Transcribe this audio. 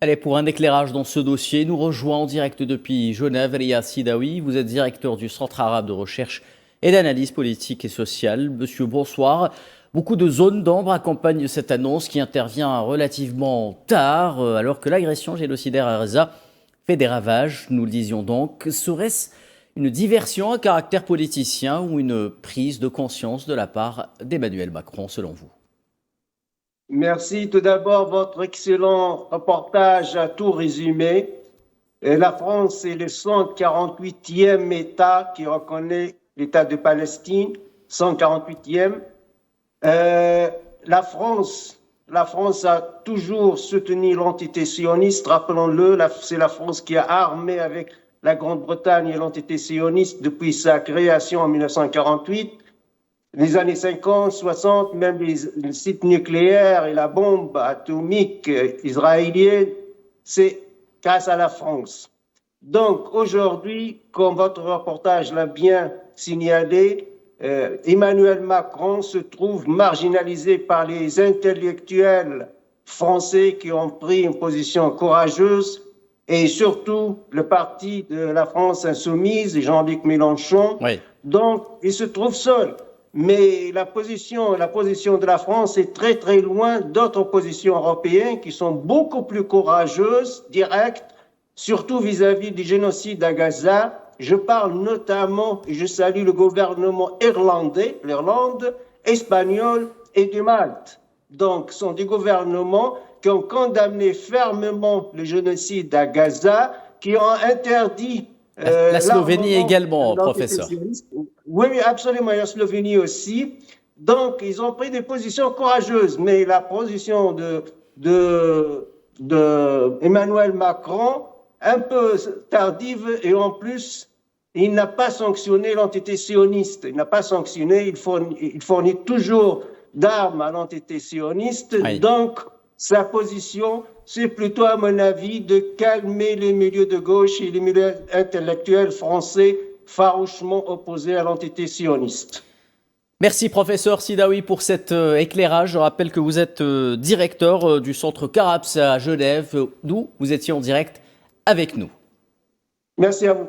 Allez, pour un éclairage dans ce dossier, nous rejoint en direct depuis Genève Elias Sidaoui. Vous êtes directeur du Centre arabe de recherche et d'analyse politique et sociale. Monsieur, bonsoir. Beaucoup de zones d'ombre accompagnent cette annonce qui intervient relativement tard, alors que l'agression génocidaire à Gaza fait des ravages, nous le disions donc. Serait-ce une diversion à caractère politicien ou une prise de conscience de la part d'Emmanuel Macron, selon vous? Merci tout d'abord, votre excellent reportage a tout résumé. La France est le 148e État qui reconnaît l'État de Palestine, 148e. La France a toujours soutenu l'entité sioniste, rappelons-le, c'est la France qui a armé avec la Grande-Bretagne l'entité sioniste depuis sa création en 1948. Les années 50, 60, même les sites nucléaires et la bombe atomique israélienne, c'est grâce à la France. Donc aujourd'hui, comme votre reportage l'a bien signalé, Emmanuel Macron se trouve marginalisé par les intellectuels français qui ont pris une position courageuse et surtout le parti de la France insoumise, Jean-Luc Mélenchon. Oui. Donc il se trouve seul. Mais la position de la France est très très loin d'autres positions européennes qui sont beaucoup plus courageuses, directes, surtout vis-à-vis du génocide à Gaza. Je parle notamment, et je salue le gouvernement irlandais, l'Irlande, espagnol et de Malte. Donc, ce sont des gouvernements qui ont condamné fermement le génocide à Gaza, qui ont interdit la Slovénie également, professeur. Oui, absolument, la Slovénie aussi. Donc, ils ont pris des positions courageuses, mais la position de Emmanuel Macron, un peu tardive, et en plus, il n'a pas sanctionné l'entité sioniste. Il n'a pas sanctionné, il fournit toujours d'armes à l'entité sioniste. Oui. Donc, sa position, c'est plutôt, à mon avis, de calmer les milieux de gauche et les milieux intellectuels français farouchement opposés à l'entité sioniste. Merci professeur Sidaoui pour cet éclairage. Je rappelle que vous êtes directeur du centre CARAPS à Genève, d'où vous étiez en direct avec nous. Merci à vous.